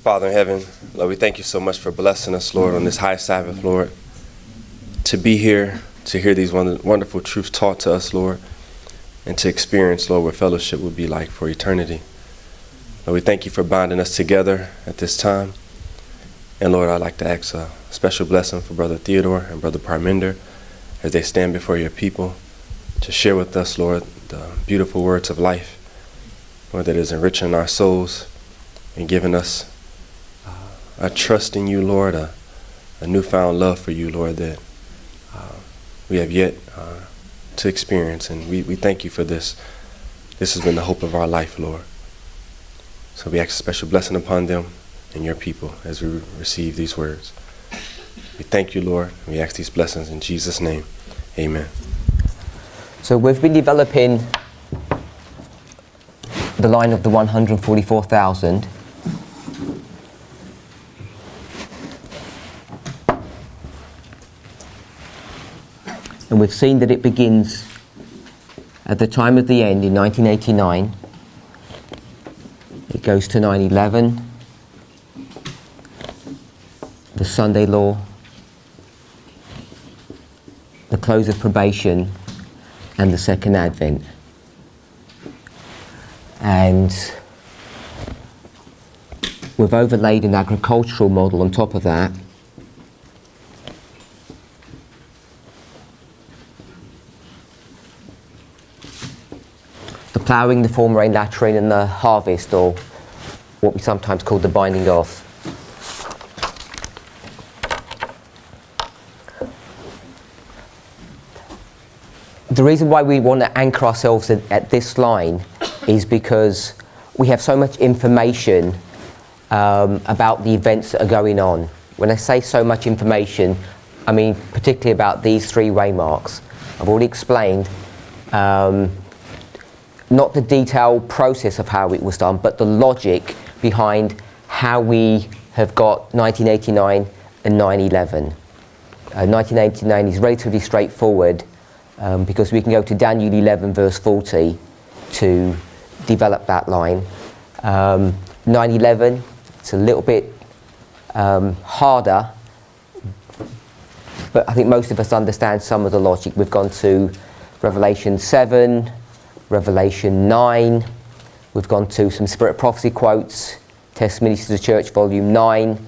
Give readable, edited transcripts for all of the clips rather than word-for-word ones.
Father in heaven, Lord, we thank you so much for blessing us, Lord, on this high Sabbath, Lord, to be here, to hear these wonderful truths taught to us, Lord, and to experience, Lord, what fellowship would be like for eternity. Lord, we thank you for binding us together at this time. And Lord, I'd like to ask a special blessing for Brother Theodore and Brother Parminder as they stand before your people to share with us, Lord, the beautiful words of life, Lord, that is enriching our souls and giving us a trust in you, Lord, a newfound love for you, Lord, that we have yet to experience. And we thank you for this. This has been the hope of our life, Lord. So we ask a special blessing upon them and your people as we receive these words. We thank you, Lord. We ask these blessings in Jesus' name. Amen. So we've been developing the line of the 144,000. And we've seen that it begins at the time of the end in 1989. It goes to 9/11, the Sunday Law, the close of probation, and the Second Advent. And we've overlaid an agricultural model on top of that. The ploughing, the form rain lattering, and the harvest, or what we sometimes call the binding off. The reason why we want to anchor ourselves at this line is because we have so much information about the events that are going on. When I say so much information, I mean particularly about these three waymarks. I've already explained not the detailed process of how it was done, but the logic behind how we have got 1989 and 9/11. 1989 is relatively straightforward because we can go to Daniel 11 verse 40 to develop that line. 9/11, it's a little bit harder, but I think most of us understand some of the logic. We've gone to Revelation 7, Revelation 9, we've gone to some Spirit of Prophecy quotes, Testimonies to the Church, Volume 9.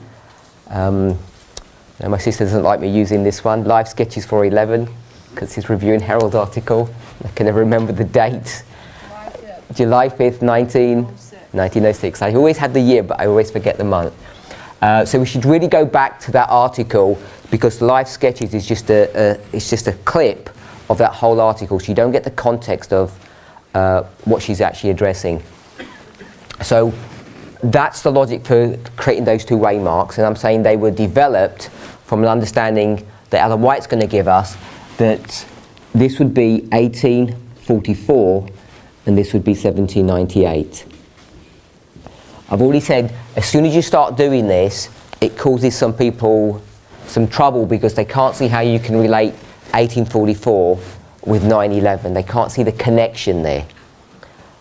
Now my sister doesn't like me using this one, Life Sketches for 11, because he's reviewing Herald article. I can never remember the date. July 5th, 1906. I always had the year, but I always forget the month. So we should really go back to that article, because Life Sketches is just a clip of that whole article, so you don't get the context of what she's actually addressing. So that's the logic for creating those two waymarks, and I'm saying they were developed from an understanding that Ellen White's going to give us, that this would be 1844 and this would be 1798. I've already said, as soon as you start doing this, it causes some people some trouble because they can't see how you can relate 1844 with 9/11. They can't see the connection there.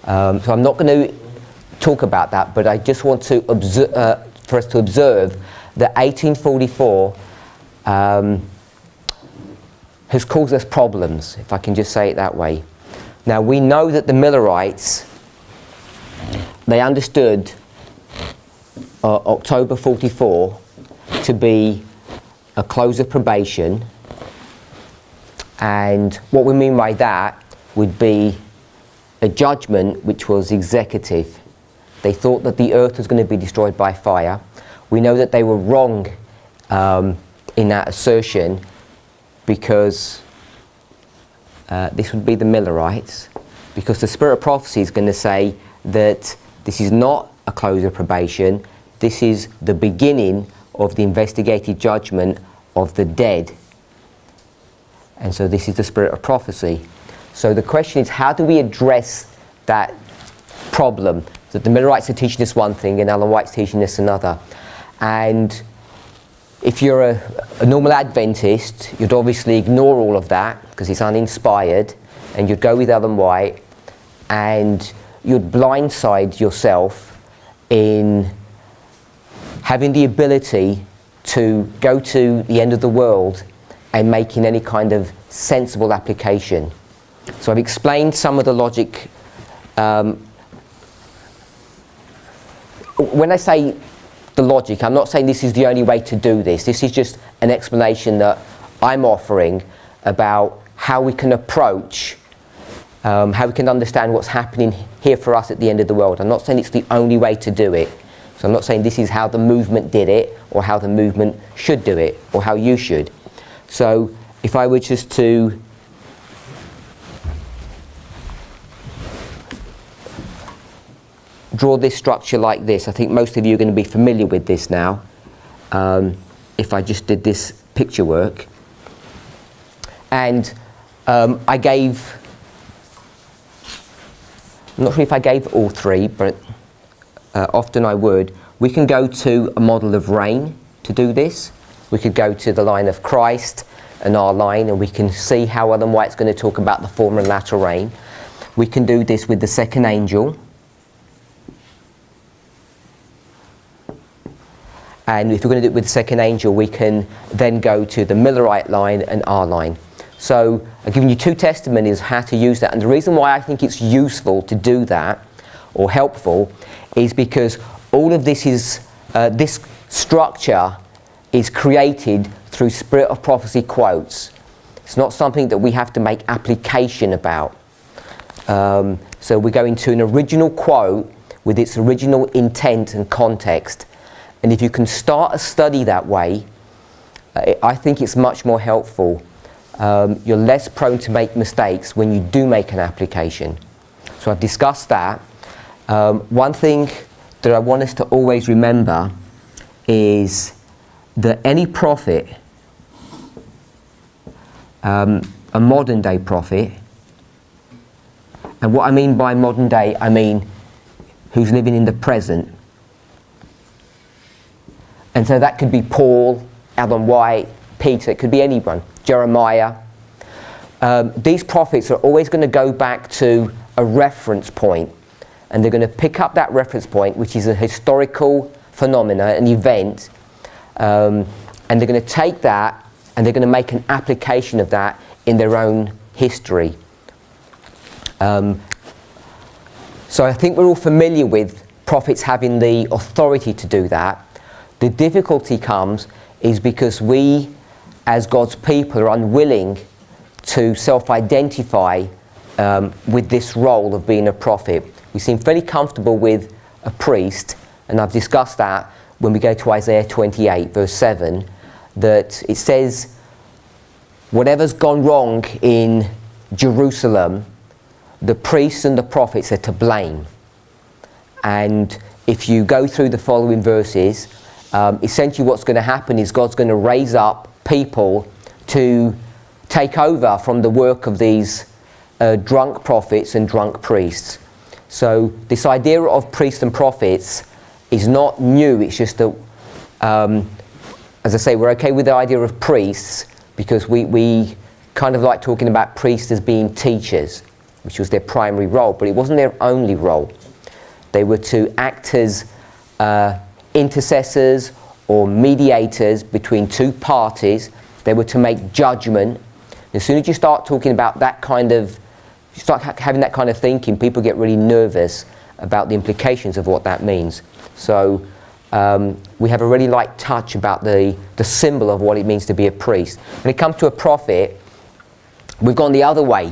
So I'm not going to talk about that, but I just want to for us to observe that 1844 has caused us problems, if I can just say it that way. Now we know that the Millerites, they understood October 44 to be a close of probation, and what we mean by that would be a judgment which was executive. They thought that the earth was going to be destroyed by fire. We know that they were wrong in that assertion, because this would be the Millerites, because the Spirit of Prophecy is going to say that this is not a close of probation, this is the beginning of the investigative judgment of the dead. And so this is the Spirit of Prophecy. So the question is, how do we address that problem? That the Millerites are teaching us one thing and Ellen White's teaching us another. And if you're a normal Adventist, you'd obviously ignore all of that because it's uninspired, and you'd go with Ellen White, and you'd blindside yourself in having the ability to go to the end of the world and making any kind of sensible application. So I've explained some of the logic. When I say the logic, I'm not saying this is the only way to do this. This is just an explanation that I'm offering about how we can approach, how we can understand what's happening here for us at the end of the world. I'm not saying it's the only way to do it. So I'm not saying this is how the movement did it, or how the movement should do it, or how you should. So if I were just to draw this structure like this, I think most of you are going to be familiar with this now. If I just did this picture work, and I gave, I'm not sure if I gave all three, but often I would. We can go to a model of rain to do this. We could go to the line of Christ and our line, and we can see how Ellen White's going to talk about the former and latter rain. We can do this with the second angel. And if we're going to do it with the second angel, we can then go to the Millerite line and our line. So I've given you two testimonies how to use that. And the reason why I think it's useful to do that, or helpful, is because all of this is, this structure is created through Spirit of Prophecy quotes. It's not something that we have to make application about. So we're going to an original quote with its original intent and context. And if you can start a study that way, I think it's much more helpful. You're less prone to make mistakes when you do make an application. So I've discussed that. One thing that I want us to always remember is that any prophet, a modern day prophet, and what I mean by modern day, I mean who's living in the present. And so that could be Paul, Ellen White, Peter, it could be anyone, Jeremiah. These prophets are always going to go back to a reference point, and they're going to pick up that reference point, which is a historical phenomena, an event, and they're going to take that and they're going to make an application of that in their own history. So I think we're all familiar with prophets having the authority to do that. The difficulty comes is because we, as God's people, are unwilling to self-identify with this role of being a prophet. We seem fairly comfortable with a priest, and I've discussed that when we go to Isaiah 28, verse 7, that it says, whatever's gone wrong in Jerusalem, the priests and the prophets are to blame. And if you go through the following verses, essentially what's going to happen is God's going to raise up people to take over from the work of these drunk prophets and drunk priests. So this idea of priests and prophets is not new. It's just that, as I say, we're okay with the idea of priests because we kind of like talking about priests as being teachers, which was their primary role, but it wasn't their only role. They were to act as intercessors or mediators between two parties. They were to make judgment. As soon as you start talking about that kind of, you start having that kind of thinking, people get really nervous about the implications of what that means. So we have a really light touch about the symbol of what it means to be a priest. When it comes to a prophet, we've gone the other way.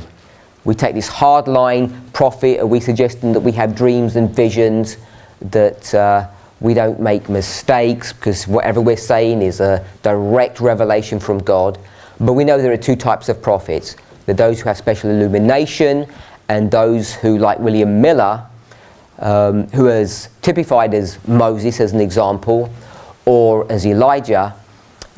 We take this hard-line prophet. Are we suggesting that we have dreams and visions, that we don't make mistakes because whatever we're saying is a direct revelation from God? But we know there are two types of prophets. There are those who have special illumination, and those who, like William Miller, who is typified as Moses as an example, or as Elijah,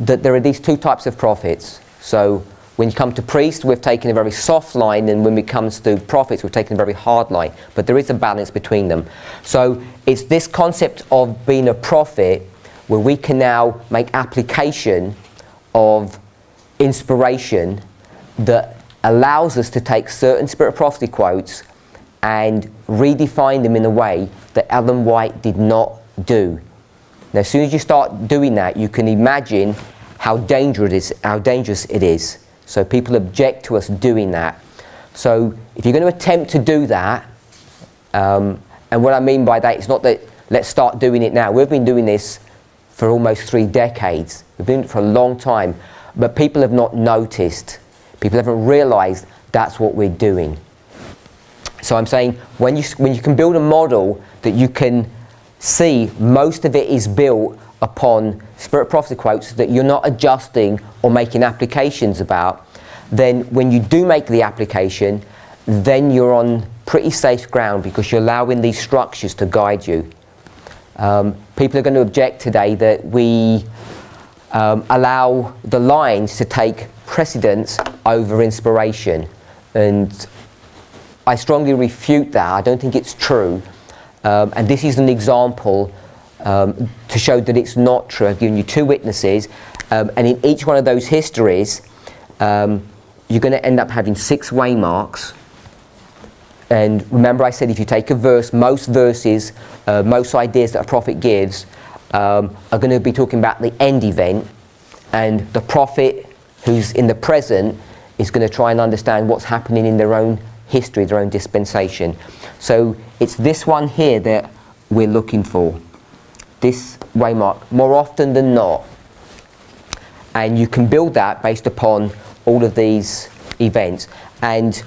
that there are these two types of prophets. So when you come to priests, we've taken a very soft line, and when it comes to prophets, we've taken a very hard line. But there is a balance between them. So it's this concept of being a prophet where we can now make application of inspiration that allows us to take certain Spirit of Prophecy quotes and redefine them in a way that Ellen White did not do. Now, as soon as you start doing that, you can imagine how dangerous it is. So people object to us doing that. So if you're going to attempt to do that, and what I mean by that, it's not that let's start doing it now. We've been doing this for almost 3 decades. We've been doing it for a long time, but people have not noticed. People haven't realized that's what we're doing. So I'm saying when you can build a model that you can see most of it is built upon spirit prophecy quotes that you're not adjusting or making applications about, then when you do make the application, then you're on pretty safe ground because you're allowing these structures to guide you. People are going to object today that we allow the lines to take precedence over inspiration, and I strongly refute that. I don't think it's true, and this is an example to show that it's not true. I've given you 2 witnesses, and in each one of those histories you're going to end up having 6 waymarks. And remember I said if you take a verse, most verses, most ideas that a prophet gives are going to be talking about the end event, and the prophet who's in the present is going to try and understand what's happening in their own history, their own dispensation. So it's this one here that we're looking for, this waymark, more often than not. And you can build that based upon all of these events. And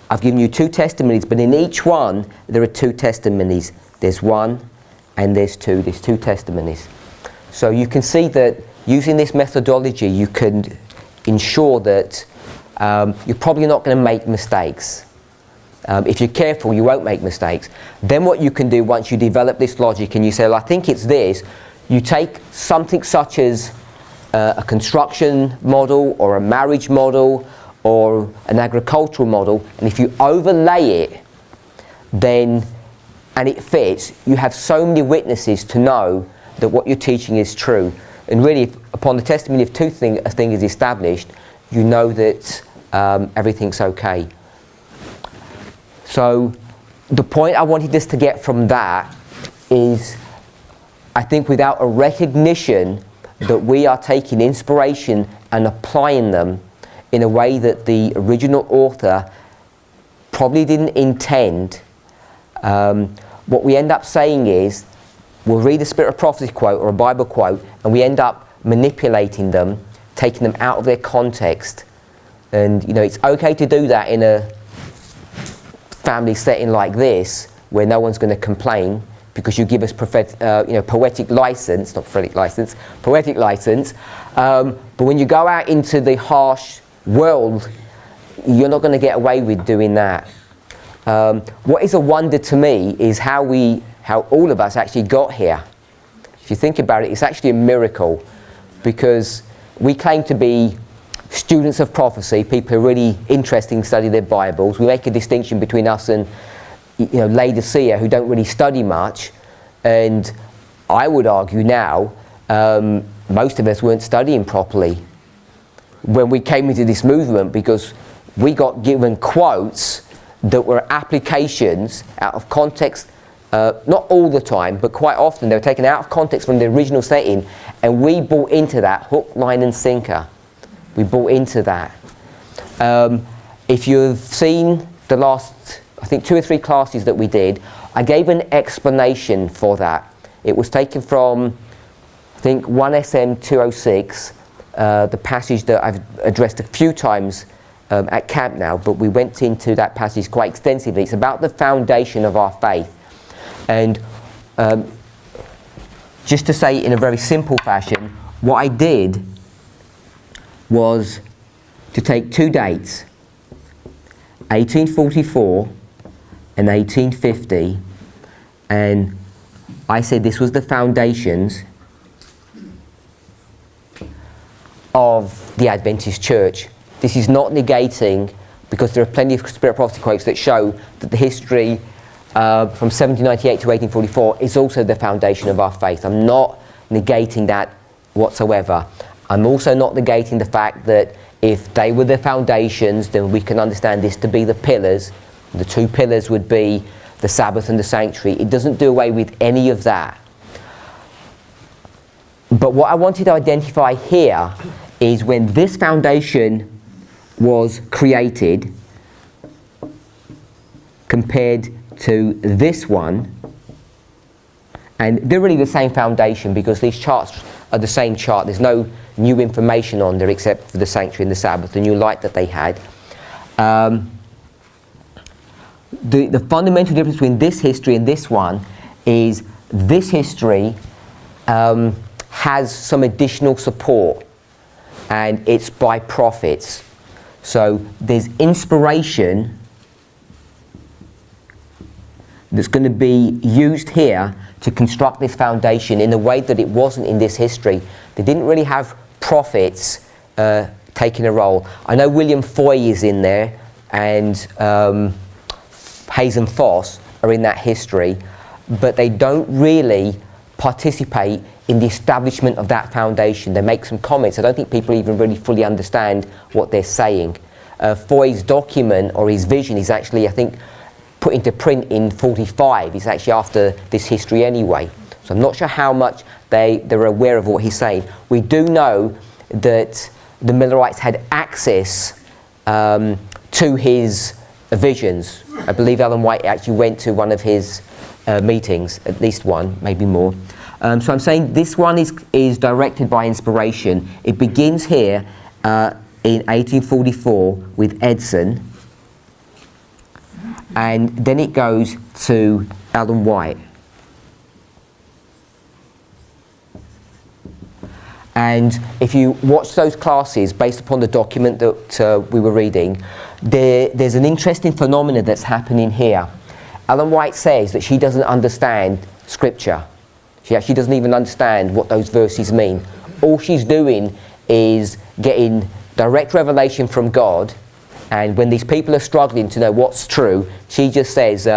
I've given you 2 testimonies, but in each one there are 2 testimonies. There's 1 and there's 2. There's 2 testimonies. So you can see that using this methodology you can ensure that you're probably not going to make mistakes. If you're careful, you won't make mistakes. Then what you can do once you develop this logic and you say, well, I think it's this, you take something such as a construction model or a marriage model or an agricultural model, and if you overlay it, then, and it fits, you have so many witnesses to know that what you're teaching is true. And really, if, upon the testimony of a thing is established, you know that everything's okay. So the point I wanted us to get from that is, I think without a recognition that we are taking inspiration and applying them in a way that the original author probably didn't intend, what we end up saying is, we'll read a Spirit of Prophecy quote or a Bible quote, and we end up manipulating them, taking them out of their context. And you know, it's okay to do that in a family setting like this, where no one's going to complain, because you give us poetic license, not prophetic license, poetic license. But when you go out into the harsh world, you're not going to get away with doing that. What is a wonder to me is how all of us actually got here. If you think about it, it's actually a miracle, because we claim to be students of prophecy, people who are really interested in studying their Bibles. We make a distinction between us and Laodicea, who don't really study much, and I would argue now most of us weren't studying properly when we came into this movement, because we got given quotes that were applications out of context, not all the time, but quite often they were taken out of context from the original setting, and we bought into that hook, line and sinker. We bought into that. If you've seen the last, I think 2 or 3 classes that we did, I gave an explanation for that. It was taken from, I think, 1SM 206, the passage that I've addressed a few times at camp now, but we went into that passage quite extensively. It's about the foundation of our faith. And just to say in a very simple fashion, what I did was to take 2 dates, 1844 and 1850, and I said this was the foundations of the Adventist Church. This is not negating, because there are plenty of Spirit Prophecy quotes that show that the history from 1798 to 1844 is also the foundation of our faith. I'm not negating that whatsoever. I'm also not negating the fact that if they were the foundations, then we can understand this to be the pillars. The 2 pillars would be the Sabbath and the sanctuary. It doesn't do away with any of that. But what I wanted to identify here is when this foundation was created compared to this one, and they're really the same foundation because these charts are the same chart. There's no new information on there except for the sanctuary and the Sabbath, the new light that they had. The fundamental difference between this history and this one is this history has some additional support, and it's by prophets. So there's inspiration that's going to be used here to construct this foundation in a way that it wasn't in this history. They didn't really have prophets taking a role. I know William Foy is in there, and Hayes and Foss are in that history, but they don't really participate in the establishment of that foundation. They make some comments. I don't think people even really fully understand what they're saying. Foy's document or his vision is actually, I think, put into print in 45. It's actually after this history anyway. So I'm not sure how much they're aware of what he's saying. We do know that the Millerites had access to his visions. I believe Ellen White actually went to one of his meetings, at least one, maybe more. So I'm saying this one is directed by inspiration. It begins here in 1844 with Edson, and then it goes to Ellen White. And if you watch those classes based upon the document that we were reading, there's an interesting phenomenon that's happening here. Ellen White says that she doesn't understand Scripture. She actually doesn't even understand what those verses mean. All she's doing is getting direct revelation from God, and when these people are struggling to know what's true, she just says,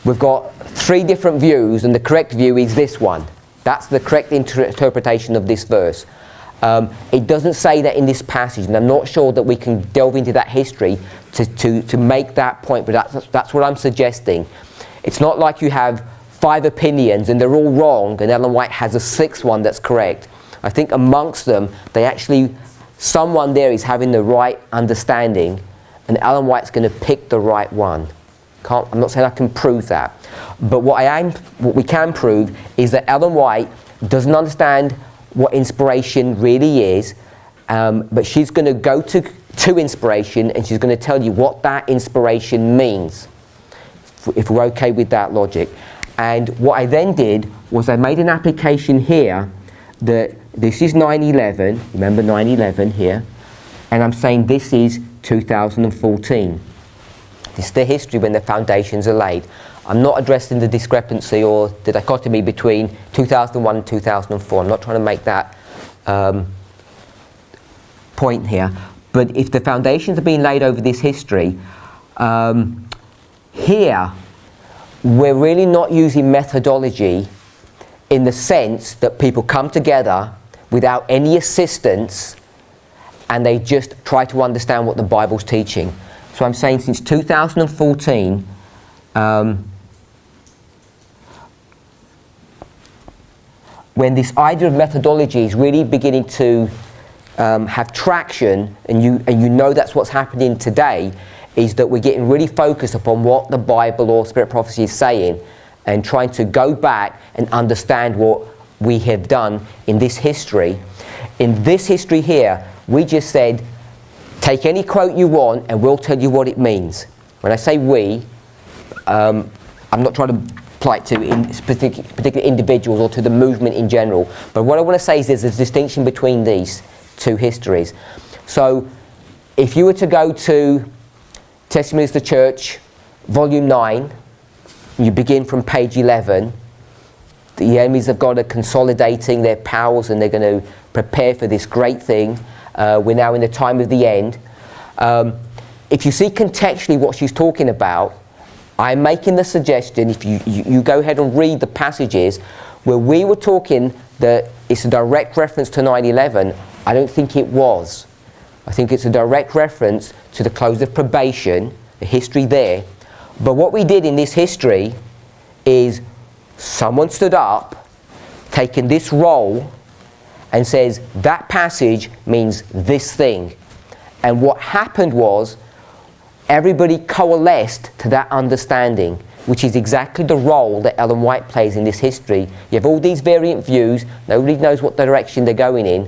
we've got 3 different views, and the correct view is this one. That's the correct interpretation of this verse. It doesn't say that in this passage, and I'm not sure that we can delve into that history to make that point, but that's what I'm suggesting. It's not like you have 5 opinions and they're all wrong and Ellen White has a 6th one that's correct. I think amongst them, someone there is having the right understanding, and Ellen White's going to pick the right one. I'm not saying I can prove that, but what we can prove is that Ellen White doesn't understand what inspiration really is, but she's going to go to inspiration, and she's going to tell you what that inspiration means, if we're okay with that logic. And what I then did was I made an application here that this is 9/11, remember 9/11 here, and I'm saying this is 2014. This is the history when the foundations are laid. I'm not addressing the discrepancy or the dichotomy between 2001 and 2004. I'm not trying to make that point here. But if the foundations are being laid over this history, here we're really not using methodology in the sense that people come together without any assistance and they just try to understand what the Bible's teaching. So I'm saying since 2014, when this idea of methodology is really beginning to have traction, and you know that's what's happening today, is that we're getting really focused upon what the Bible or Spirit Prophecy is saying and trying to go back and understand what we have done in this history. In this history here, we just said, take any quote you want and we'll tell you what it means. When I say we, I'm not trying to apply it to particular individuals or to the movement in general, but what I want to say is there's a distinction between these 2 histories. So if you were to go to Testimonies of the Church, Volume 9, you begin from page 11, the enemies of God are consolidating their powers and they're going to prepare for this great thing. We're now in the time of the end. If you see contextually what she's talking about, I'm making the suggestion, if you go ahead and read the passages where we were talking that it's a direct reference to 9/11, I don't think it was. I think it's a direct reference to the close of probation, the history there. But what we did in this history is someone stood up taken this role and says that passage means this thing. And what happened was everybody coalesced to that understanding, which is exactly the role that Ellen White plays in this history. You have all these variant views, nobody knows what direction they're going in.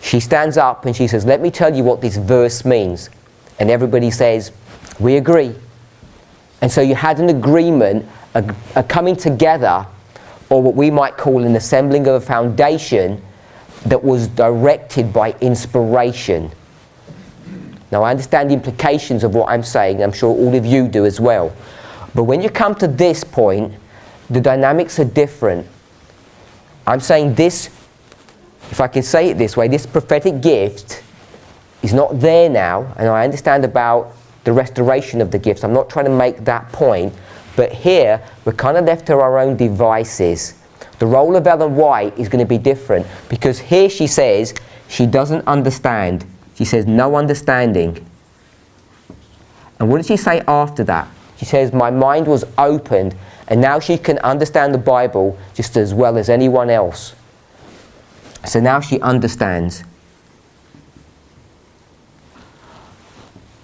She stands up and she says, let me tell you what this verse means. And everybody says, we agree. And so you had an agreement, a coming together, or what we might call an assembling of a foundation that was directed by inspiration. Now, I understand the implications of what I'm saying. I'm sure all of you do as well. But when you come to this point, the dynamics are different. I'm saying this, if I can say it this way, this prophetic gift is not there now, and I understand about the restoration of the gifts. I'm not trying to make that point, but here we're kind of left to our own devices. The role of Ellen White is going to be different, because here she says she doesn't understand. She says no understanding. And what did she say after that? She says my mind was opened, and now she can understand the Bible just as well as anyone else. So now she understands.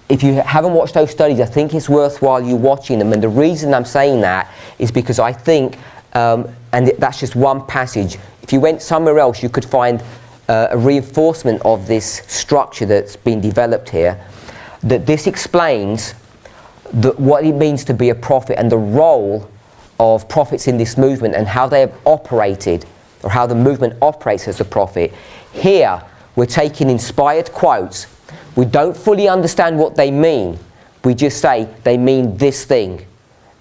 If you haven't watched those studies, I think it's worthwhile you watching them. And the reason I'm saying that is because I think, and that's just one passage, if you went somewhere else you could find a reinforcement of this structure that's been developed here, that this explains what it means to be a prophet and the role of prophets in this movement and how they have operated, or how the movement operates as a prophet. Here we're taking inspired quotes. We don't fully understand what they mean. We just say they mean this thing.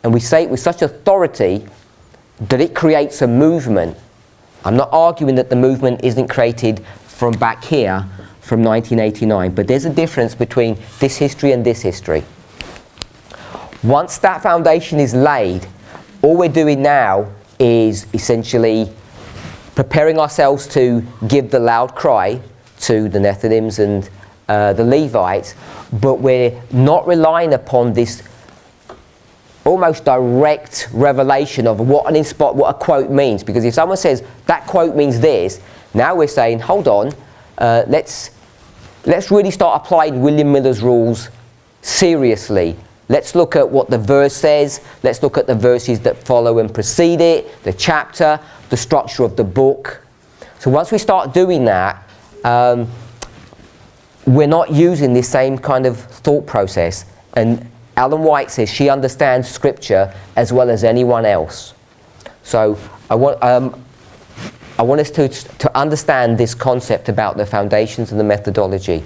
And we say it with such authority that it creates a movement. I'm not arguing that the movement isn't created from back here, from 1989, but there's a difference between this history and this history. Once that foundation is laid, all we're doing now is essentially preparing ourselves to give the loud cry to the Nethinims and the Levites, but we're not relying upon this almost direct revelation of what a quote means. Because if someone says that quote means this, now we're saying, hold on, let's really start applying William Miller's rules seriously. Let's look at what the verse says. Let's look at the verses that follow and precede it, the chapter, the structure of the book. So once we start doing that, we're not using this same kind of thought process. And Ellen White says she understands Scripture as well as anyone else. So I want us to understand this concept about the foundations and the methodology.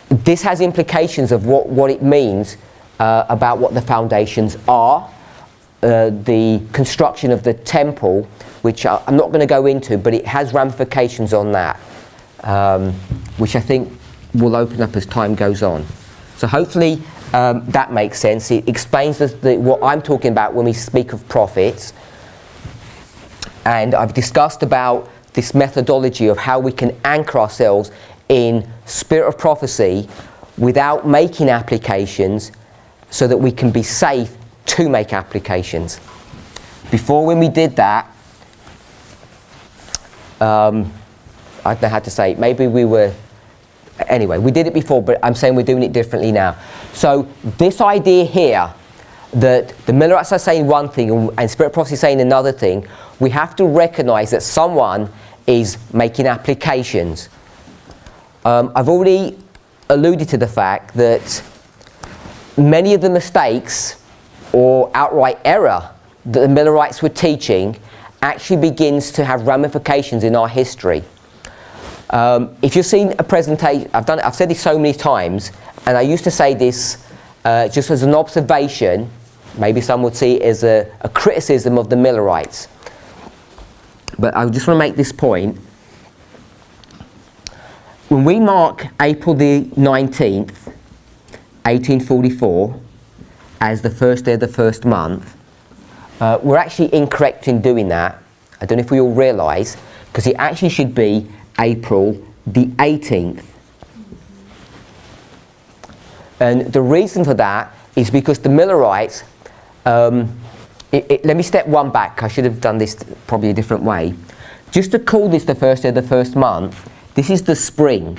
This has implications of what it means about what the foundations are, the construction of the temple, which I'm not going to go into, but it has ramifications on that, which I think will open up as time goes on. So hopefully that makes sense. It explains what I'm talking about when we speak of prophets. And I've discussed about this methodology of how we can anchor ourselves in spirit of prophecy without making applications, so that we can be safe to make applications. Before, when we did that, I don't know how to say it. Maybe we were... Anyway, we did it before, but I'm saying we're doing it differently now. So this idea here, that the Millerites are saying one thing and Spirit of Prophecy is saying another thing, we have to recognize that someone is making applications. I've already alluded to the fact that many of the mistakes or outright error that the Millerites were teaching actually begins to have ramifications in our history. If you've seen a presentation, I've said this so many times, and I used to say this just as an observation. Maybe some would see it as a criticism of the Millerites. But I just want to make this point. When we mark April the 19th, 1844, as the first day of the first month, we're actually incorrect in doing that. I don't know if we all realise, because it actually should be April the 18th. And the reason for that is because the Millerites let me step one back. I should have done this probably a different way. Just to call this the first day of the first month, this is the spring.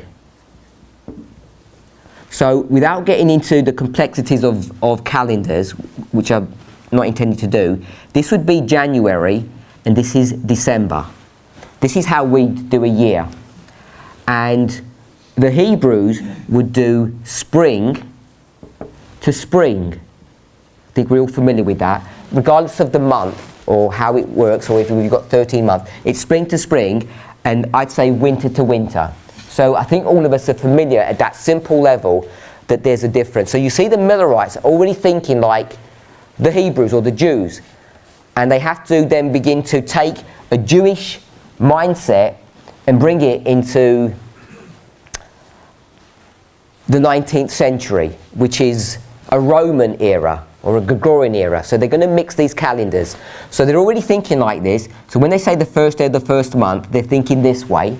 So without getting into the complexities of calendars, which I'm not intending to do, this would be January and this is December. This is how we do a year. And the Hebrews would do spring to spring. I think we're all familiar with that. Regardless of the month or how it works, or if we've got 13 months, it's spring to spring, and I'd say winter to winter. So I think all of us are familiar at that simple level that there's a difference. So you see the Millerites already thinking like the Hebrews or the Jews, and they have to then begin to take a Jewish mindset and bring it into the 19th century, which is a Roman era or a Gregorian era. So they're going to mix these calendars. So they're already thinking like this. So when they say the first day of the first month, they're thinking this way.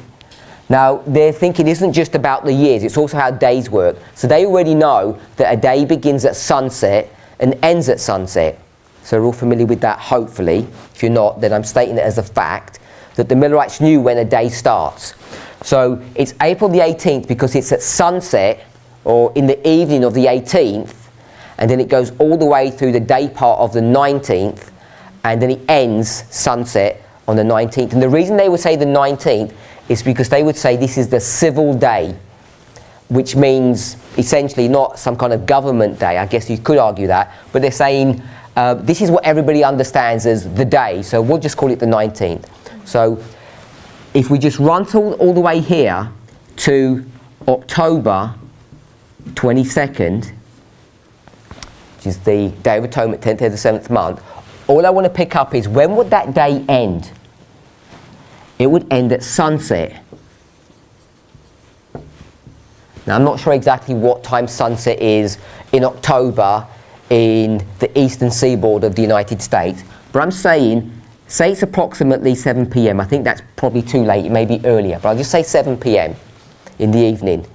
Now, their thinking isn't just about the years, it's also how days work. So they already know that a day begins at sunset and ends at sunset. So we're all familiar with that, hopefully. If you're not, then I'm stating it as a fact, that the Millerites knew when a day starts. So it's April the 18th because it's at sunset, or in the evening of the 18th, and then it goes all the way through the day part of the 19th, and then it ends sunset on the 19th. And the reason they would say the 19th is because they would say this is the civil day, which means essentially not some kind of government day. I guess you could argue that, but they're saying this is what everybody understands as the day, so we'll just call it the 19th. So if we just run all the way here to October 22nd, which is the Day of Atonement, 10th day of the 7th month, all I want to pick up is when would that day end? It would end at sunset. Now I'm not sure exactly what time sunset is in October in the eastern seaboard of the United States, but I'm saying, say it's approximately 7 p.m. I think that's probably too late, it may be earlier, but I'll just say 7 p.m. in the evening.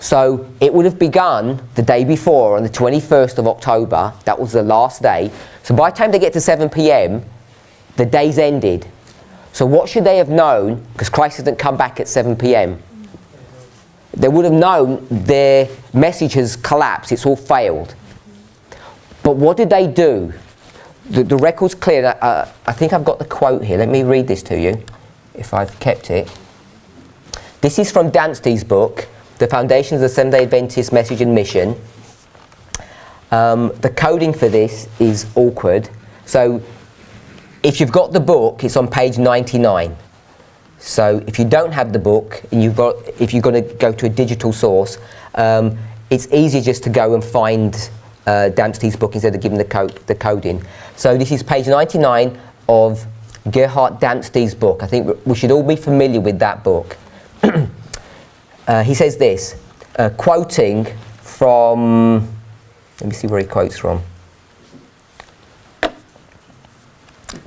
So it would have begun the day before on the 21st of October. That was the last day. So by the time they get to 7 p.m, the day's ended. So what should they have known? Because Christ hasn't come back at 7 p.m. They would have known their message has collapsed. It's all failed. But what did they do? The record's clear. I think I've got the quote here. Let me read this to you, if I've kept it. This is from Danste's book, The Foundations of the Seventh-day Adventist Message and Mission. The coding for this is awkward. So if you've got the book, it's on page 99. So if you don't have the book, and if you're going to go to a digital source, it's easier just to go and find Danste's book instead of giving the coding. So this is page 99 of Gerhard Danste's book. I think we should all be familiar with that book. He says this, quoting from, let me see where he quotes from.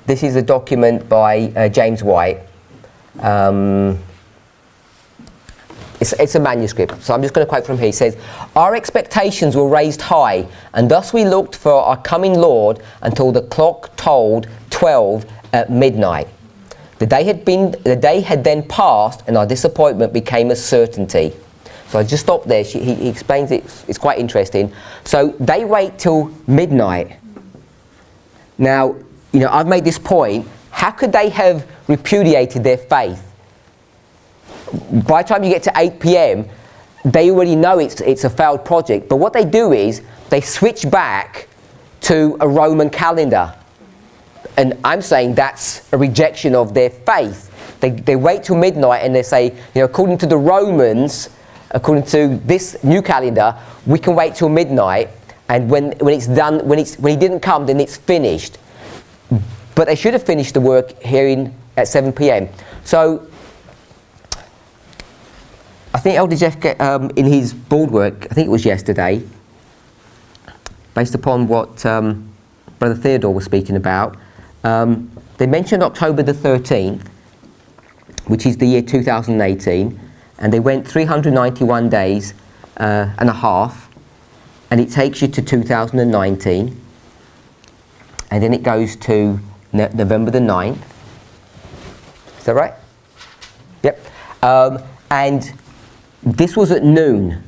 This is a document by James White. It's a manuscript, so I'm just going to quote from here. He says, "Our expectations were raised high, and thus we looked for our coming Lord until the clock tolled 12 at midnight. The day had then passed, and our disappointment became a certainty." So I just stopped there. He explains it. It's quite interesting. So they wait till midnight. Now, I've made this point. How could they have repudiated their faith? By the time you get to 8 p.m, they already know it's a failed project. But what they do is they switch back to a Roman calendar. And I'm saying that's a rejection of their faith. They wait till midnight and they say, according to the Romans, according to this new calendar, we can wait till midnight, and when it's done, when he didn't come, then it's finished. But they should have finished the work here at 7 p.m. So I think Elder Jeff, in his board work, I think it was yesterday, based upon what Brother Theodore was speaking about, they mentioned October the 13th, which is the year 2018, and they went 391 days and a half, and it takes you to 2019. and then it goes to November the 9th. Is that right? Yep. And this was at noon.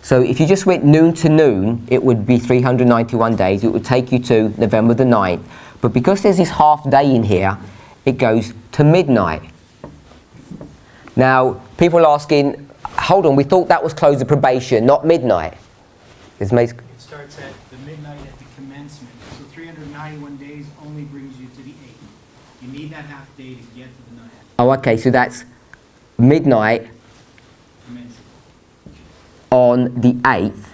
So if you just went noon to noon, it would be 391 days. It would take you to November the 9th. But because there's this half day in here, it goes to midnight. Now, people are asking, hold on, we thought that was close of probation, not midnight. It starts at the midnight at the commencement. So 391 days only brings you to the 8th. You need that half day to get to the 9th. Oh, okay, so that's midnight Commencement. on the 8th,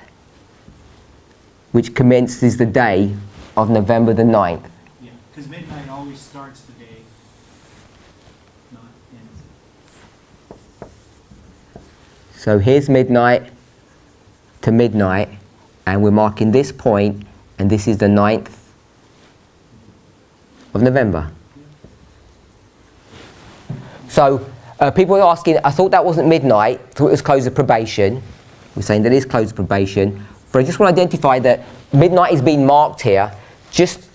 which commences the day of November the 9th. Yeah, because midnight always starts the day, not ends it. So here's midnight to midnight, and we're marking this point, and this is the 9th of November. So people are asking, I thought that wasn't midnight, I thought it was close of probation. We're saying that it is close of probation, but I just want to identify that midnight is being marked here just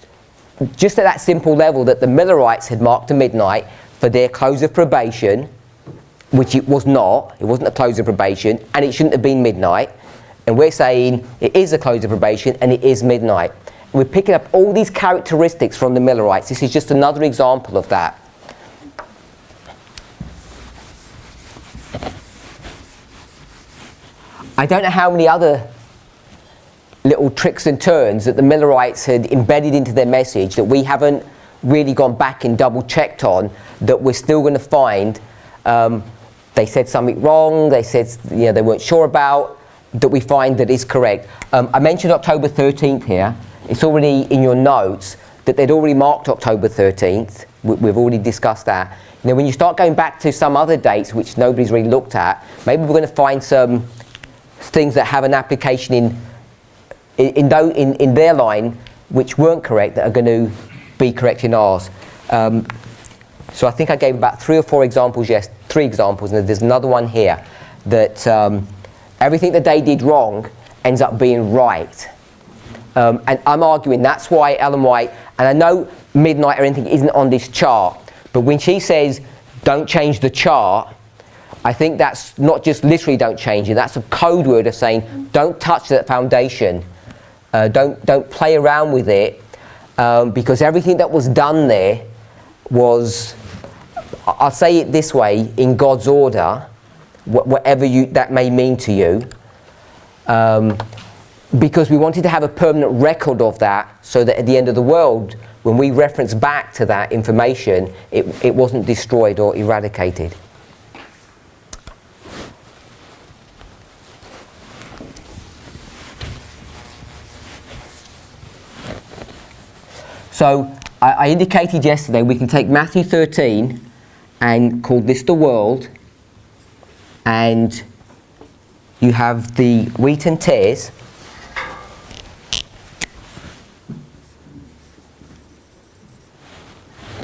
at that simple level that the Millerites had marked to midnight for their close of probation, which it was not. It wasn't a close of probation, and it shouldn't have been midnight. And we're saying it is a close of probation, and it is midnight. And we're picking up all these characteristics from the Millerites. This is just another example of that. I don't know how many other little tricks and turns that the Millerites had embedded into their message that we haven't really gone back and double checked on, that we're still going to find they said something wrong, they said they weren't sure about, that we find that is correct. I mentioned October 13th here. It's already in your notes that they'd already marked October 13th. We've already discussed that. When you start going back to some other dates which nobody's really looked at, maybe we're going to find some things that have an application in their line which weren't correct that are going to be correct in ours. So I think I gave about 3 or 4 examples, three examples, and there's another one here that everything that they did wrong ends up being right. And I'm arguing that's why Ellen White, and I know midnight or anything isn't on this chart, but when she says don't change the chart, I think that's not just literally don't change it, that's a code word of saying don't touch that foundation. Don't play around with it, because everything that was done there was, I'll say it this way, in God's order, whatever that may mean to you, because we wanted to have a permanent record of that so that at the end of the world, when we reference back to that information, it wasn't destroyed or eradicated. So I indicated yesterday we can take Matthew 13 and call this the world, and you have the wheat and tares,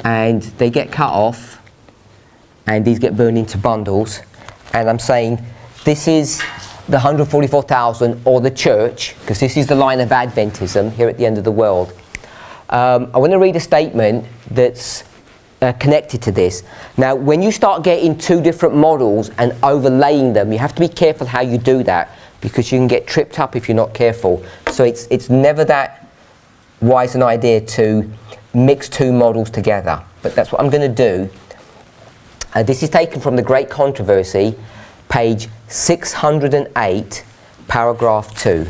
and they get cut off and these get burned into bundles, and I'm saying this is the 144,000 or the church, because this is the line of Adventism here at the end of the world. I want to read a statement that's connected to this. Now, when you start getting 2 different models and overlaying them, you have to be careful how you do that, because you can get tripped up if you're not careful. So it's never that wise an idea to mix 2 models together. But that's what I'm going to do. This is taken from The Great Controversy, page 608, paragraph 2.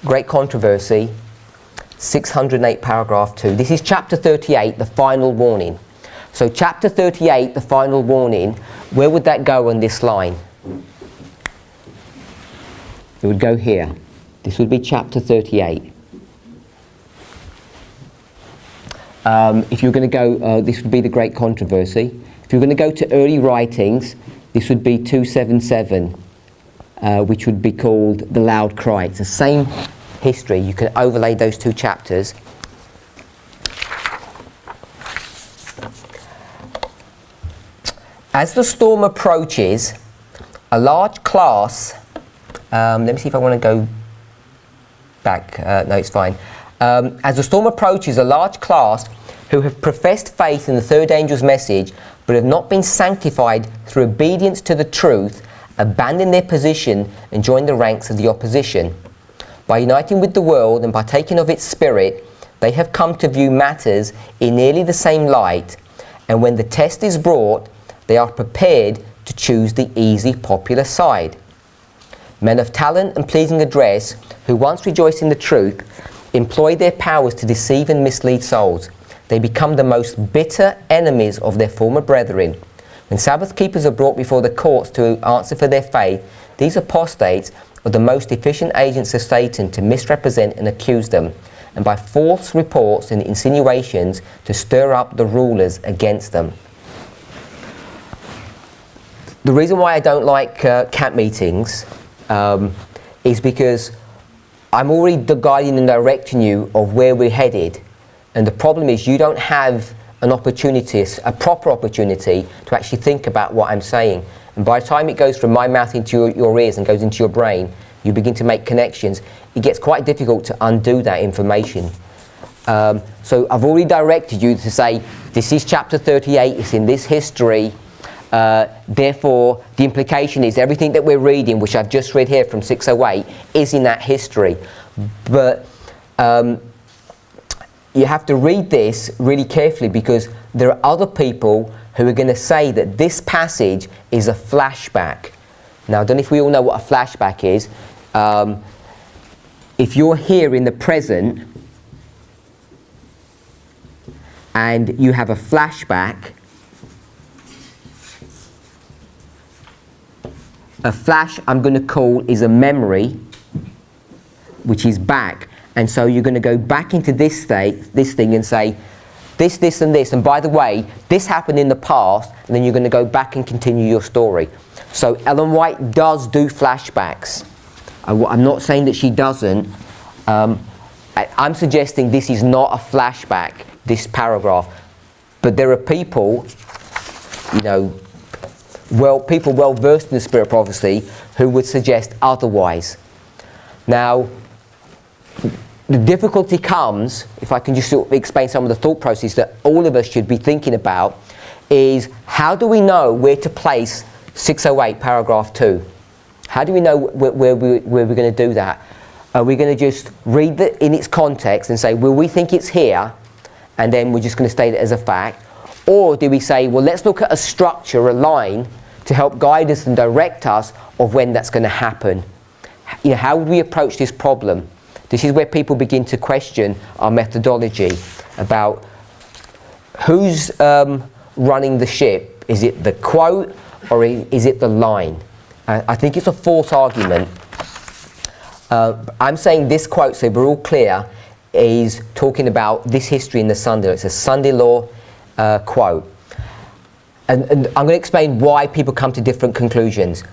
Great Controversy, 608, paragraph 2. This is chapter 38, the final warning. So chapter 38, the final warning, where would that go on this line? It would go here. This would be chapter 38. If you're going to go, this would be the Great Controversy. If you're going to go to early writings, this would be 277. Which would be called the Loud Cry. It's the same history. You can overlay those 2 chapters. As the storm approaches, a large class, let me see if I want to go back. No, it's fine. As the storm approaches, a large class who have professed faith in the third angel's message but have not been sanctified through obedience to the truth abandon their position and join the ranks of the opposition. By uniting with the world and partaking of its spirit, they have come to view matters in nearly the same light, and when the test is brought, they are prepared to choose the easy, popular side. Men of talent and pleasing address, who once rejoiced in the truth, employ their powers to deceive and mislead souls. They become the most bitter enemies of their former brethren. When Sabbath keepers are brought before the courts to answer for their faith, these apostates are the most efficient agents of Satan to misrepresent and accuse them, and by false reports and insinuations to stir up the rulers against them. The reason why I don't like camp meetings is because I'm already guiding and directing you of where we're headed, and the problem is you don't have an opportunity, a proper opportunity to actually think about what I'm saying. And by the time it goes from my mouth into your ears and goes into your brain, you begin to make connections. It gets quite difficult to undo that information. So I've already directed you to say, this is chapter 38, it's in this history. Therefore, the implication is everything that we're reading, which I've just read here from 608, is in that history. But you have to read this really carefully, because there are other people who are going to say that this passage is a flashback. Now, I don't know if we all know what a flashback is. If you're here in the present and you have a flashback, a flash I'm going to call is a memory, which is back. And so you're going to go back into this state, this thing, and say, this, and this. And by the way, this happened in the past, and then you're going to go back and continue your story. So Ellen White does do flashbacks. I'm not saying that she doesn't. I'm suggesting this is not a flashback, this paragraph. But there are people, people well versed in the spirit of prophecy who would suggest otherwise. Now, the difficulty comes, if I can just sort of explain some of the thought process that all of us should be thinking about, is how do we know where to place 608 paragraph 2? How do we know where we're going to do that? Are we going to just read it in its context and say, well, we think it's here, and then we're just going to state it as a fact? Or do we say, well, let's look at a structure, a line, to help guide us and direct us of when that's going to happen? How would we approach this problem? This is where people begin to question our methodology about who's running the ship. Is it the quote or is it the line? I think it's a false argument. I'm saying this quote, so we're all clear, is talking about this history in the Sunday Law. It's a Sunday Law quote. And I'm going to explain why people come to different conclusions.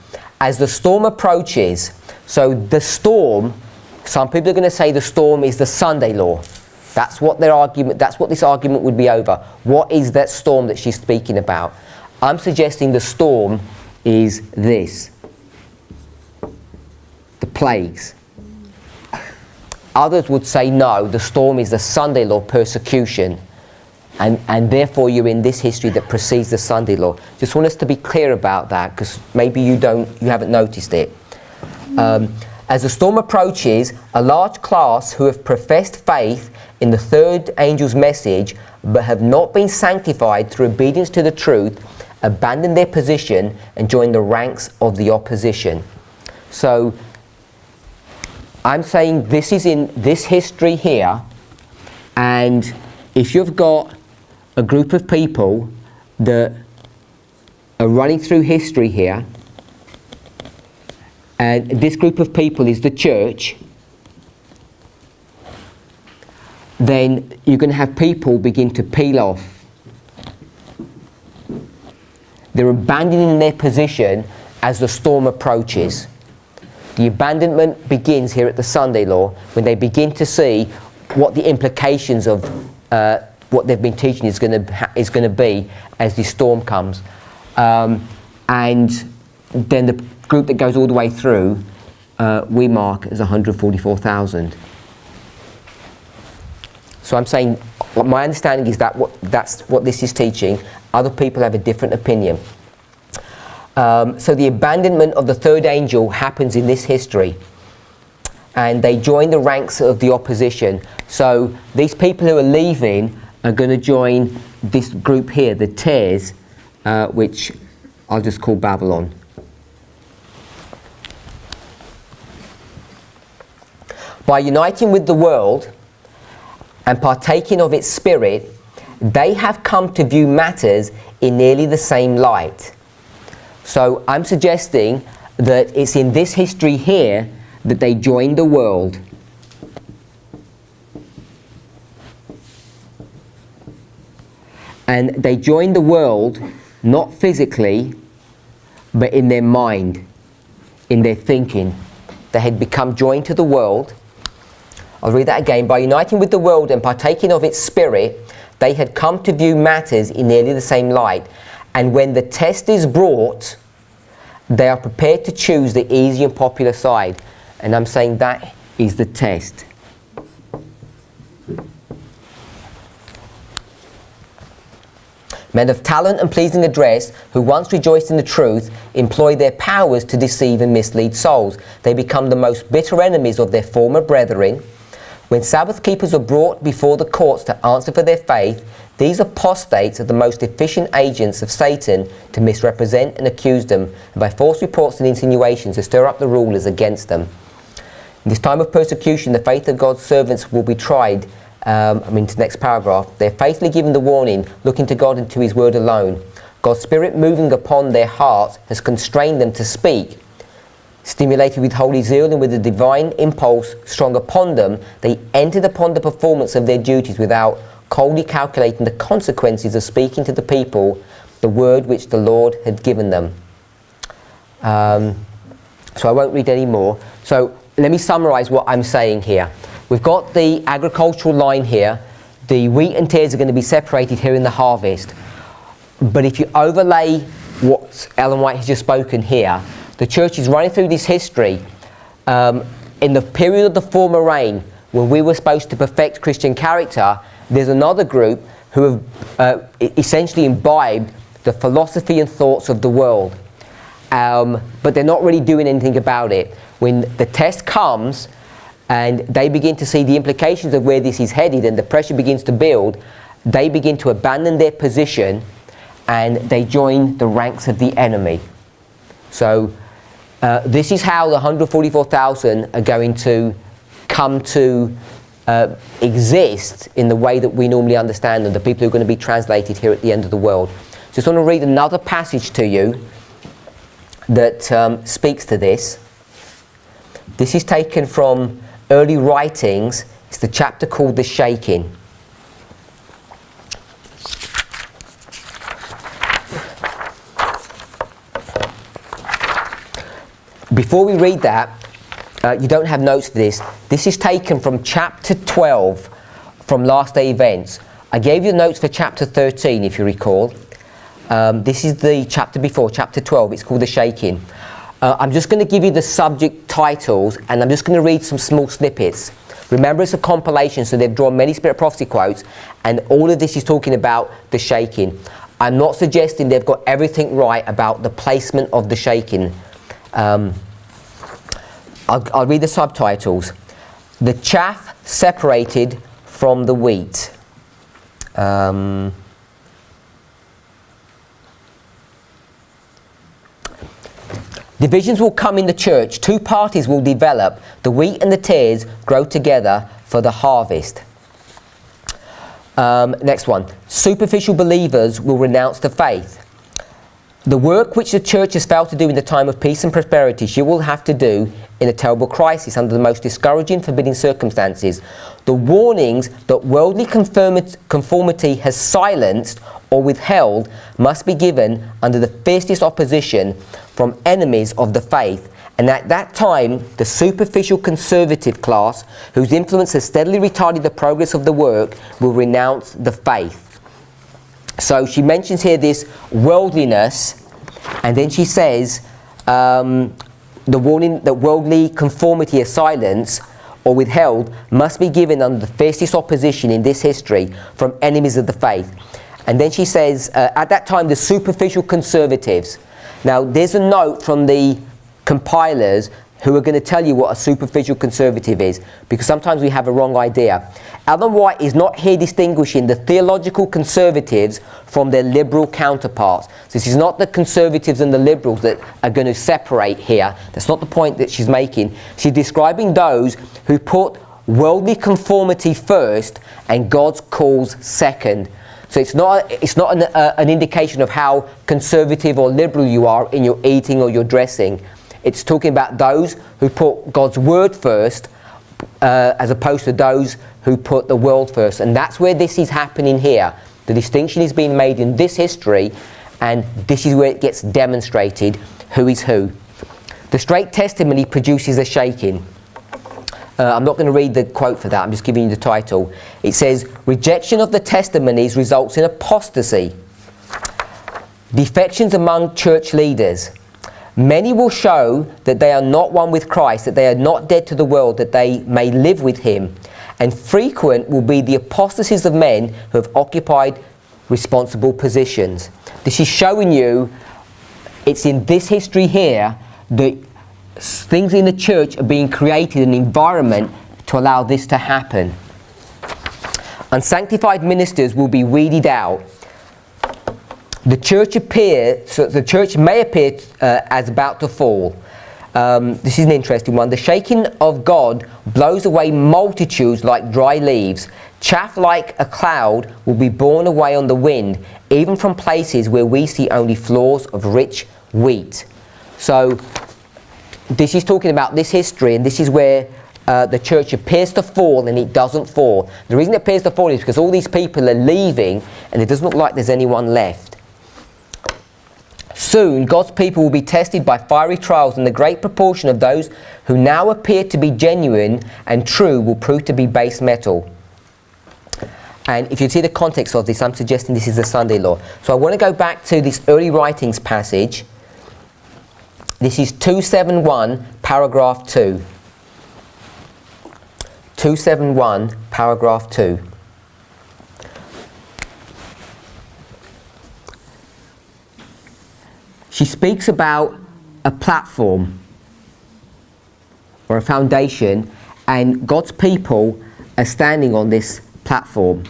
As the storm approaches, so the storm, some people are going to say the storm is the Sunday Law. That's what their argument, that's what this argument would be over. What is that storm that she's speaking about? I'm suggesting the storm is this. The plagues. Others would say no, the storm is the Sunday Law persecution. And therefore you're in this history that precedes the Sunday Law. Just want us to be clear about that, because maybe you haven't noticed it. As the storm approaches, a large class who have professed faith in the third angel's message but have not been sanctified through obedience to the truth abandon their position and join the ranks of the opposition. So I'm saying this is in this history here, and if you've got a group of people that are running through history here, and this group of people is the church, then you're going to have people begin to peel off. They're abandoning their position as the storm approaches. The abandonment begins here at the Sunday Law when they begin to see what the implications of what they've been teaching is going to be as the storm comes. And then the group that goes all the way through, we mark as 144,000. So I'm saying, my understanding is that's what this is teaching. Other people have a different opinion. So the abandonment of the third angel happens in this history. And they join the ranks of the opposition. So these people who are leaving are going to join this group here, the tares, which I'll just call Babylon. By uniting with the world and partaking of its spirit, they have come to view matters in nearly the same light. So I'm suggesting that it's in this history here that they joined the world. And they joined the world not physically, but in their mind, in their thinking. They had become joined to the world. I'll read that again. By uniting with the world and partaking of its spirit, they had come to view matters in nearly the same light. And when the test is brought, they are prepared to choose the easy and popular side. And I'm saying that is the test. Men of talent and pleasing address, who once rejoiced in the truth, employ their powers to deceive and mislead souls. They become the most bitter enemies of their former brethren. When Sabbath keepers are brought before the courts to answer for their faith, these apostates are the most efficient agents of Satan to misrepresent and accuse them, and by false reports and insinuations to stir up the rulers against them. In this time of persecution, the faith of God's servants will be tried. To the next paragraph. They're faithfully given the warning, looking to God and to His word alone. God's Spirit moving upon their hearts has constrained them to speak. Stimulated with holy zeal and with a divine impulse strong upon them, they entered upon the performance of their duties without coldly calculating the consequences of speaking to the people the word which the Lord had given them. So I won't read any more. So let me summarize what I'm saying here. We've got the agricultural line here. The wheat and tares are going to be separated here in the harvest. But if you overlay what Ellen White has just spoken here, the church is running through this history. In the period of the former reign, when we were supposed to perfect Christian character, there's another group who have essentially imbibed the philosophy and thoughts of the world. But they're not really doing anything about it. When the test comes, and they begin to see the implications of where this is headed and the pressure begins to build, they begin to abandon their position and they join the ranks of the enemy. So this is how the 144,000 are going to come to exist in the way that we normally understand them, the people who are going to be translated here at the end of the world. Just want to read another passage to you that speaks to this. This is taken from early writings. It's the chapter called The Shaking. Before we read that, you don't have notes for this. This is taken from chapter 12 from Last Day Events. I gave you notes for chapter 13, if you recall. This is the chapter before, chapter 12. It's called The Shaking. I'm just going to give you the subject titles, and I'm just going to read some small snippets. Remember, it's a compilation, so they've drawn many Spirit Prophecy quotes, and all of this is talking about the shaking. I'm not suggesting they've got everything right about the placement of the shaking. I'll read the subtitles. The chaff separated from the wheat. Divisions will come in the church. Two parties will develop. The wheat and the tares grow together for the harvest. Next one. Superficial believers will renounce the faith. The work which the church has failed to do in the time of peace and prosperity, she will have to do in a terrible crisis under the most discouraging, forbidding circumstances. The warnings that worldly conformity has silenced or withheld must be given under the fiercest opposition from enemies of the faith. And at that time, the superficial conservative class, whose influence has steadily retarded the progress of the work, will renounce the faith. So she mentions here this worldliness, and then she says the warning that worldly conformity is silence or withheld must be given under the fiercest opposition in this history from enemies of the faith. And then she says, at that time, the superficial conservatives. Now, there's a note from the compilers who are going to tell you what a superficial conservative is, because sometimes we have a wrong idea. Ellen White is not here distinguishing the theological conservatives from their liberal counterparts. So this is not the conservatives and the liberals that are going to separate here. That's not the point that she's making. She's describing those who put worldly conformity first and God's cause second. So it's not an indication of how conservative or liberal you are in your eating or your dressing. It's talking about those who put God's word first, as opposed to those who put the world first. And that's where this is happening here. The distinction is being made in this history, and this is where it gets demonstrated who is who. The straight testimony produces a shaking. I'm not going to read the quote for that, I'm just giving you the title. It says, rejection of the testimonies results in apostasy. Defections among church leaders. Many will show that they are not one with Christ, that they are not dead to the world, that they may live with him. And frequent will be the apostasies of men who have occupied responsible positions. This is showing you, it's in this history here, that things in the church are being created, an environment to allow this to happen. Unsanctified ministers will be weeded out. The church may appear as about to fall. This is an interesting one. The shaking of God blows away multitudes like dry leaves. Chaff like a cloud will be borne away on the wind, even from places where we see only floors of rich wheat. So this is talking about this history, and this is where the church appears to fall, and it doesn't fall. The reason it appears to fall is because all these people are leaving, and it doesn't look like there's anyone left. Soon, God's people will be tested by fiery trials, and the great proportion of those who now appear to be genuine and true will prove to be base metal. And if you see the context of this, I'm suggesting this is the Sunday law. So I want to go back to this early writings passage. This is 271, paragraph 2. 271, paragraph 2. She speaks about a platform or a foundation, and God's people are standing on this platform.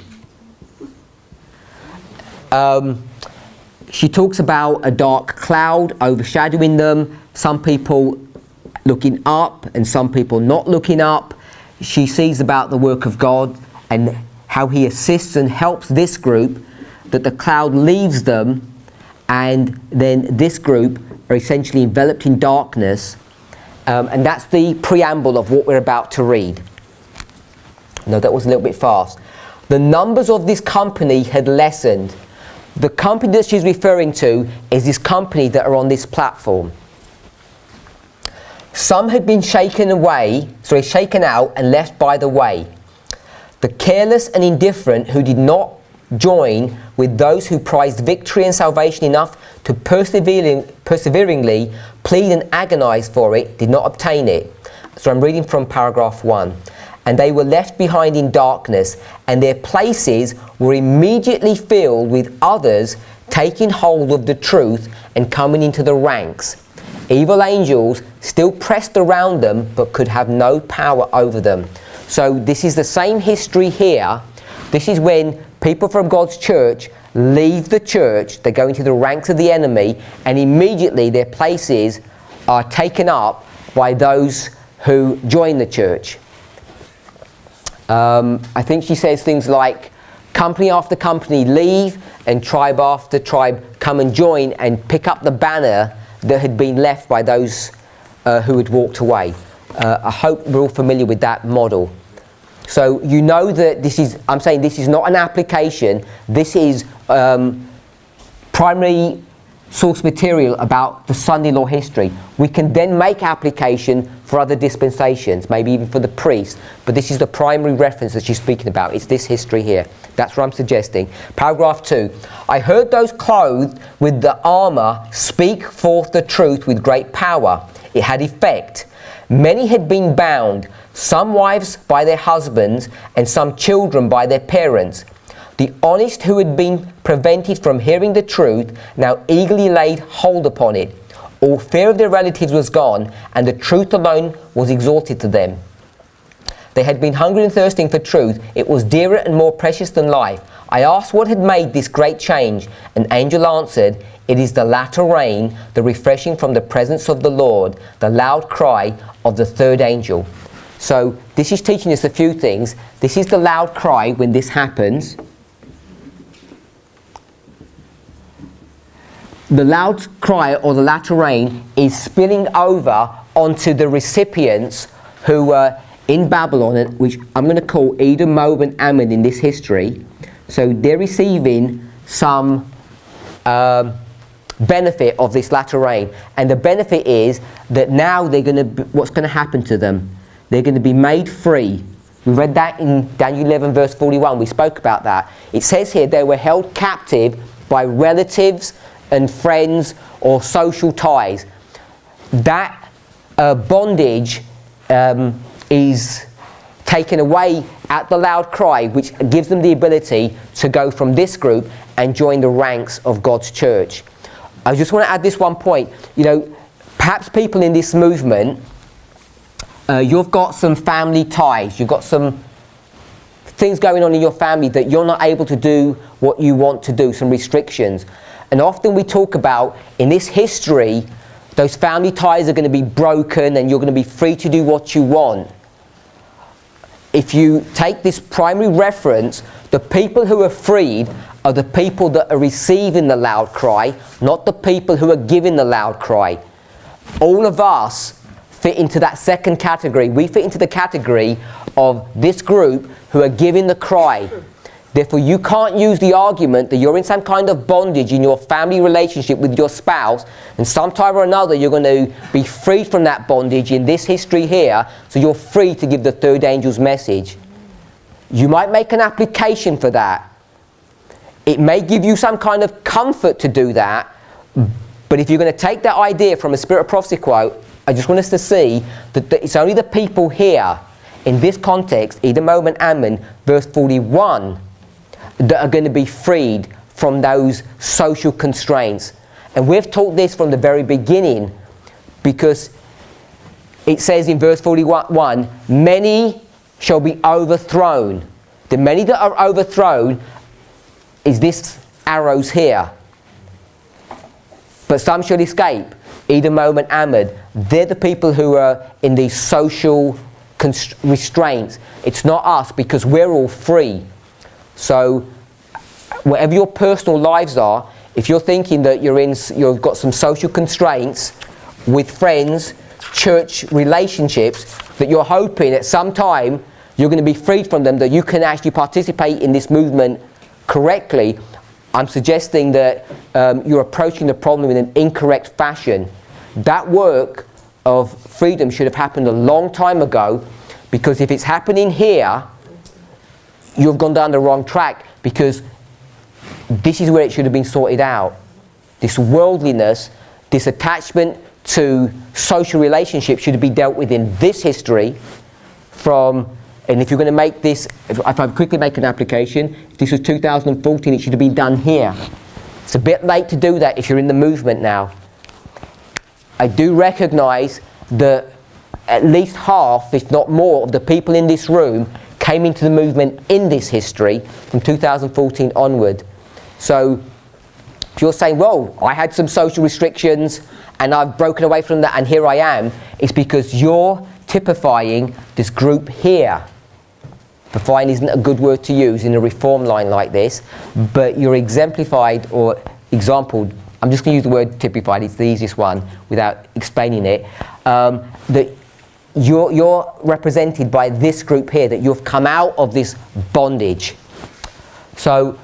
She talks about a dark cloud overshadowing them, some people looking up and some people not looking up. She sees about the work of God and how he assists and helps this group, that the cloud leaves them, and then this group are essentially enveloped in darkness. And that's the preamble of what we're about to read. No, that was a little bit fast. The numbers of this company had lessened. The company that she's referring to is this company that are on this platform. Some had been shaken out and left by the way. The careless and indifferent who did not join with those who prized victory and salvation enough to perseveringly plead and agonize for it did not obtain it. So I'm reading from paragraph 1. And they were left behind in darkness, and their places were immediately filled with others taking hold of the truth and coming into the ranks. Evil angels still pressed around them but could have no power over them. So this is the same history here. This is when people from God's church leave the church, they go into the ranks of the enemy, and immediately their places are taken up by those who join the church. I think she says things like, company after company leave, and tribe after tribe come and join and pick up the banner that had been left by those who had walked away. I hope we're all familiar with that model. So you know that I'm saying this is not an application, this is primary source material about the Sunday law history. We can then make application for other dispensations, maybe even for the priest, but this is the primary reference that she's speaking about. It's this history here. That's what I'm suggesting. Paragraph 2. I heard those clothed with the armour speak forth the truth with great power, It had effect. Many had been bound, some wives by their husbands, and some children by their parents. The honest who had been prevented from hearing the truth now eagerly laid hold upon it. All fear of their relatives was gone, and the truth alone was exalted to them. They had been hungry and thirsting for truth. It was dearer and more precious than life. I asked what had made this great change. An angel answered, it is the latter rain, the refreshing from the presence of the Lord, the loud cry of the third angel. So this is teaching us a few things. This is the loud cry when this happens. The loud cry or the latter rain is spilling over onto the recipients who were in Babylon, which I'm going to call Edom, Moab and Ammon in this history. So they're receiving some benefit of this latter rain, and the benefit is that now what's going to happen to them? They're going to be made free. We read that in Daniel 11 verse 41. We spoke about that. It says here they were held captive by relatives and friends or social ties. That bondage is taken away at the loud cry, which gives them the ability to go from this group and join the ranks of God's church. I just want to add this one point. You know, perhaps people in this movement, you've got some family ties, you've got some things going on in your family that you're not able to do what you want to do, some restrictions. And often we talk about, in this history, those family ties are going to be broken and you're going to be free to do what you want. If you take this primary reference, the people who are freed are the people that are receiving the loud cry, not the people who are giving the loud cry. All of us fit into that second category. We fit into the category of this group who are giving the cry. Therefore, you can't use the argument that you're in some kind of bondage in your family relationship with your spouse, and sometime or another you're going to be freed from that bondage in this history here, so you're free to give the third angel's message. You might make an application for that. It may give you some kind of comfort to do that, but if you're going to take that idea from a Spirit of Prophecy quote, I just want us to see that it's only the people here, in this context, Edom, Moab and Ammon, verse 41, that are going to be freed from those social constraints. And we've taught this from the very beginning, because it says in verse 41, many shall be overthrown. The many that are overthrown is this arrows here. But some shall escape. Edom, Moab and Ammon, they're the people who are in these social restraints. It's not us, because we're all free. So whatever your personal lives are, if you're thinking that you've got some social constraints with friends, church relationships, that you're hoping at some time you're going to be freed from them, that you can actually participate in this movement correctly, I'm suggesting that you're approaching the problem in an incorrect fashion. That work of freedom should have happened a long time ago, because if it's happening here, you've gone down the wrong track, because this is where it should have been sorted out. This worldliness, this attachment to social relationships should have been dealt with in this history and if you're going to make this, if I quickly make an application, if this was 2014, it should have been done here. It's a bit late to do that if you're in the movement now. I do recognise that at least half, if not more, of the people in this room came into the movement in this history from 2014 onward. So if you're saying, well, I had some social restrictions and I've broken away from that and here I am, it's because you're typifying this group here. Typifying isn't a good word to use in a reform line like this, but you're exemplified or exampled. I'm just going to use the word typified, it's the easiest one without explaining it. That you're represented by this group here, that you've come out of this bondage. So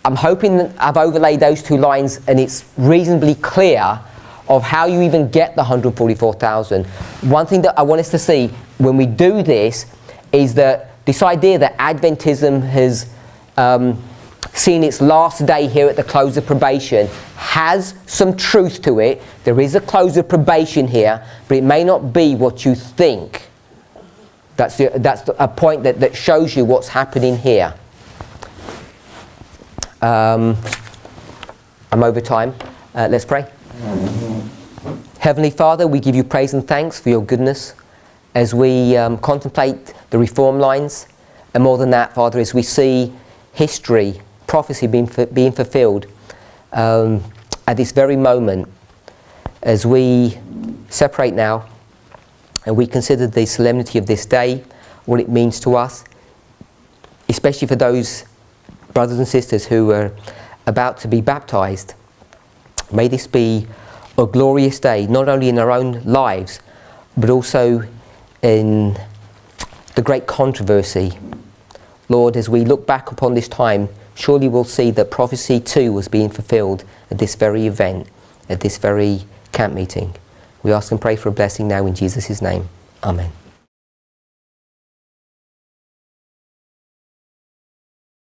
I'm hoping that I've overlaid those two lines and it's reasonably clear of how you even get the 144,000. One thing that I want us to see when we do this is that this idea that Adventism has seeing its last day here at the close of probation, has some truth to it. There is a close of probation here, but it may not be what you think. That's a point that shows you what's happening here. I'm over time. Let's pray. Heavenly Father, we give you praise and thanks for your goodness as we contemplate the reform lines, and more than that, Father, as we see history, prophecy being fulfilled at this very moment, as we separate now and we consider the solemnity of this day, what it means to us, especially for those brothers and sisters who are about to be baptized. May this be a glorious day, not only in our own lives, but also in the great controversy. Lord, as we look back upon this time, surely we'll see that prophecy too was being fulfilled at this very event, at this very camp meeting. We ask and pray for a blessing now in Jesus' name. Amen.